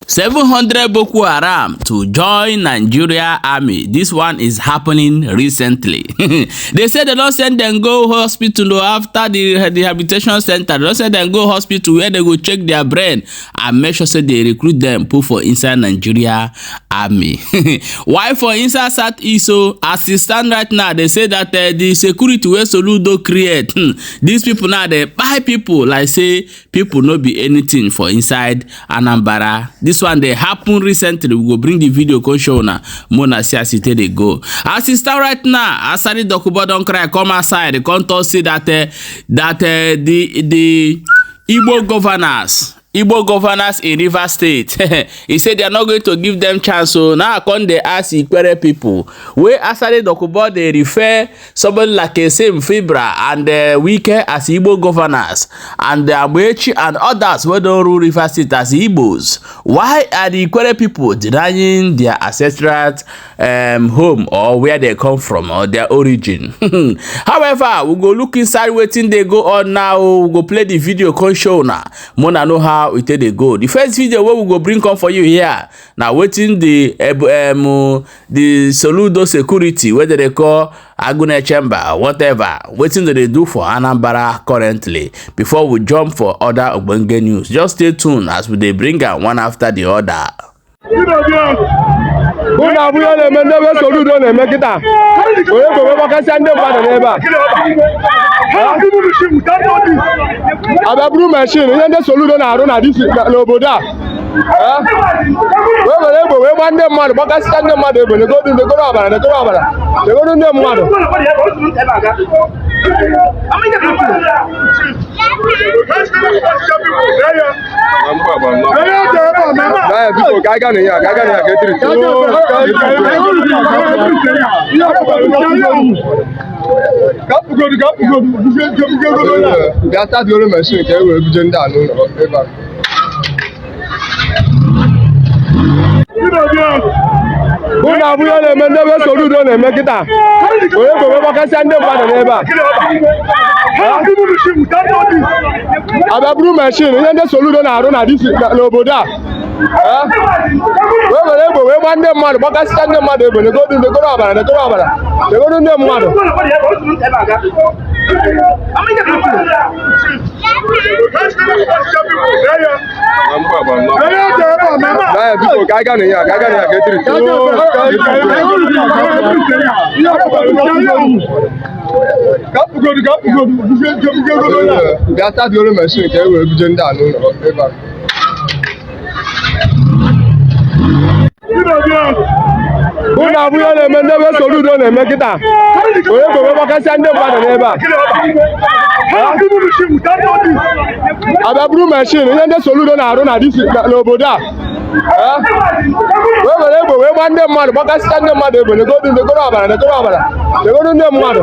700 Boko Haram to join Nigeria army. This one is happening recently. They said they don't send them go hospital after the rehabilitation center. They don't send them go hospital where they go check their brain and make sure say they recruit them, put for inside Nigeria army. Why for inside Southeast? So as it stand right now, they say that the security where Soludo create, these people now they buy people like say people no be anything for inside Anambra. This one they happen recently. We will bring the video go show now. Mona see as they go. As it start right now, Asari Dokubo don't cry. Come outside. The contour say that the Igbo governors in River State, he said they are not going to give them chance. So now I come they ask Ikwere people, where Asari Dokubo they refer somebody like a same Fibra and Wike as Igbo governors and the Achi and others who don't rule River State as Igbos. Why are the Ikwere people denying their ancestral home or where they come from or their origin? However, we go look inside waiting they go on now. We go play the video con show now. Mona know how we take the go. The first video where we go bring come for you here. Now waiting the Soludo security, whether they call Agune Chamber, whatever. Waiting that they do for Anambra currently. Before we jump for other Ogbonge news. Just stay tuned as we they bring out one after the other. Ababru machine, you just Soludo na run this Loboda. We want them mad, but I stand them mad. They go to the Goraba, the Goraba. They go to them mad. Ababru machine, you just Soludo na run this Loboda. We want them mad, but I stand them mad. They go to the Goraba, the Goraba. They go to them mad. Ababru machine, you just Soludo na run this Loboda. We want them mad, but I stand them mad. They go to the Goraba, the Goraba. They go to them mad.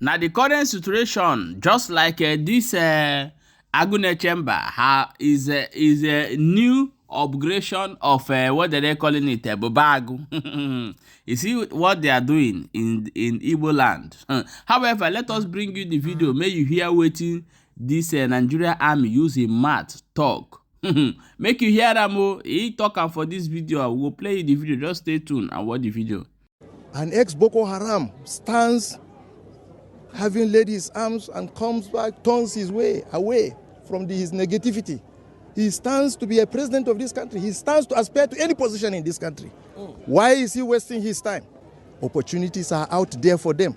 Now the current situation, just like this Agune Chamber, is a new upgradation of what they calling it, Bobagu. You see what they are doing in Igbo land. However, let us bring you the video. May you hear waiting this Nigeria army using math talk. Make you hear them. He talking for this video. I will play the video. Just stay tuned and watch the video. An ex-Boko Haram stands having laid his arms and comes back, turns his way away from his negativity. He stands to be a president of this country. He stands to aspire to any position in this country. Why is he wasting his time? Opportunities are out there for them.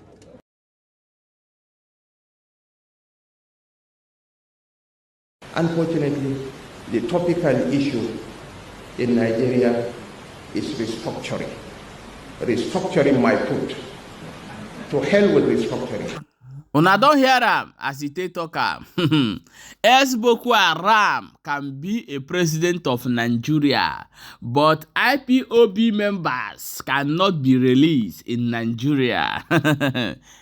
Unfortunately, the topical issue in Nigeria is restructuring. Restructuring my foot. To hell with restructuring. Una don hear am as e take talk am. Boko Haram can be a president of Nigeria, but IPOB members cannot be released in Nigeria.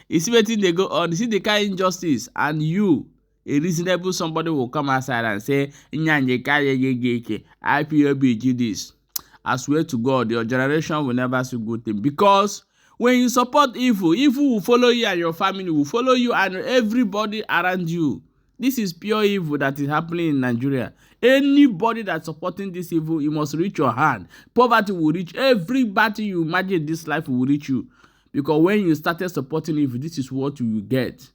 You see wetin dey go on? You see the kind injustice, and you, a reasonable somebody, will come outside and say, IPOB do this. I swear to God, your generation will never see good thing, because when you support evil, evil will follow you and your family will follow you and everybody around you. This is pure evil that is happening in Nigeria. Anybody that's supporting this evil, you must reach your hand. Poverty will reach everybody you imagine in this life will reach you. Because when you started supporting evil, this is what you will get.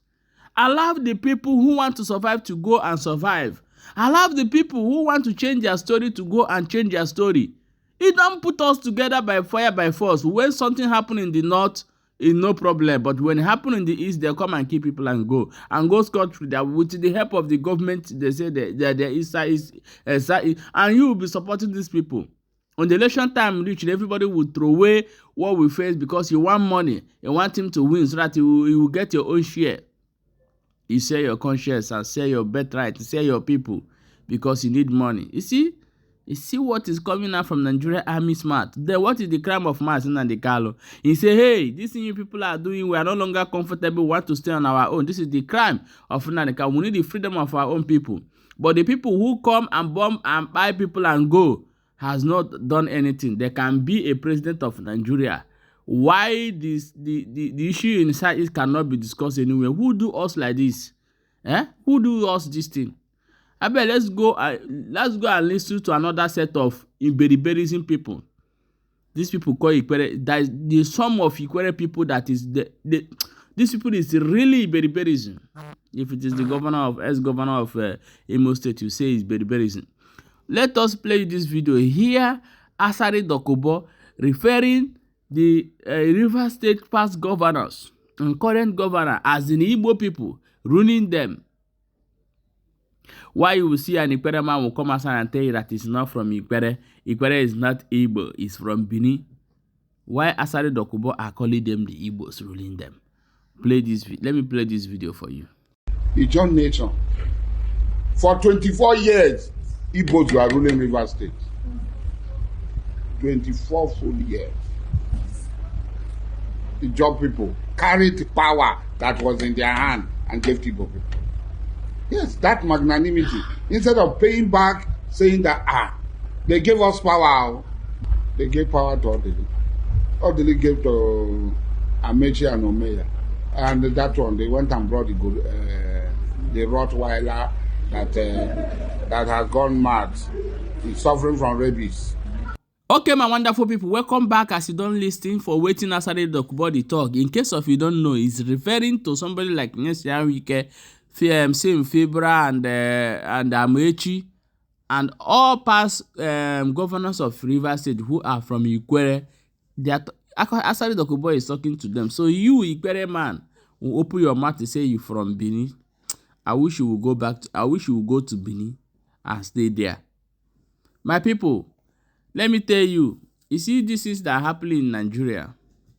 Allow the people who want to survive to go and survive. Allow the people who want to change their story to go and change their story. It don't put us together by fire, by force. When something happen in the north, it's no problem. But when it happen in the east, they'll come and kill people and go. And go scot-free. With the help of the government, they say that the east side, and you will be supporting these people. When the election time reach, everybody will throw away what we face because you want money. You want him to win so that you will get your own share. You sell your conscience and sell your birthright, sell your people because you need money. You see what is coming out from Nigeria Army smart. Then what is the crime of mass in the Kalo? He say, hey, this thing you people are doing, we are no longer comfortable, we want to stay on our own. This is the crime of Nnamdi. We need the freedom of our own people. But the people who come and bomb and buy people and go has not done anything. There can be a president of Nigeria. Why the issue in Southeast cannot be discussed anywhere? Who do us like this? Who do us this thing? I bet let's go and listen to another set of Iberiberism people. These people call Ikwere. That is the sum of Ikwere people that is these people is really Iberiberism. If it is the ex-governor of Imo State, you say it's Iberiberism. Let us play this video here. Asari Dokubo referring the River State past governors and current governor as in Igbo people, ruining them. Why you will see an Ikwere man will come outside and tell you that it's not from Ikwere. Ikwere is not Igbo, it's from Benin. Why Asari Dokubo are calling them the Igbos, ruling them? Let me play this video for you. The John Nation. For 24 years, Igbos were ruling River State. 24 full years. The job people carried the power that was in their hand and gave to Igbo people. Yes, that magnanimity. Instead of paying back, saying that, they gave us power. They gave power to Odili. Odili gave to Amechi and Omeya. And that one, they went and brought the Rottweiler that has gone mad. He's suffering from rabies. Okay, my wonderful people, welcome back. As you don't listen for waiting Asari Dokubo the talk. In case of you don't know, he's referring to somebody like Nyesian Wike, Sim Fibra and Amechi and all past governors of River State who are from Ikwere. Asari Dokubo is talking to them. So you, Ikwere man, will open your mouth to say you from Benin. I wish you would go to Benin and stay there. My people, let me tell you, you see this is that happening in Nigeria,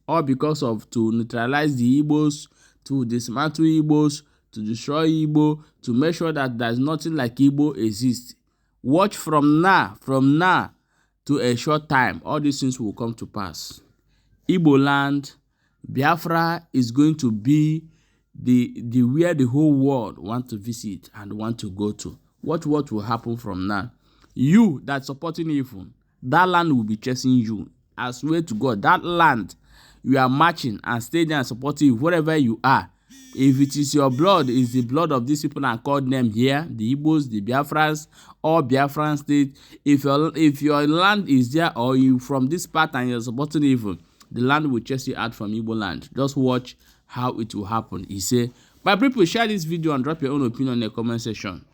all because of to neutralize the Igbos, to dismantle Igbos, to destroy Igbo, to make sure that there's nothing like Igbo exists. Watch from now to a short time, all these things will come to pass. Igbo land, Biafra is going to be the where the whole world want to visit and want to go to. Watch what will happen from now. You that supporting evil, that land will be chasing you. I swear to God, that land you are marching and staying there and supporting wherever you are. If it is your blood, it's the blood of these people and called them here, the Igbos, the Biafrans, or Biafran state. If your land is there or you from this part and you're supporting evil, the land will chase you out from Igbo land. Just watch how it will happen. He say, my people, share this video and drop your own opinion in the comment section.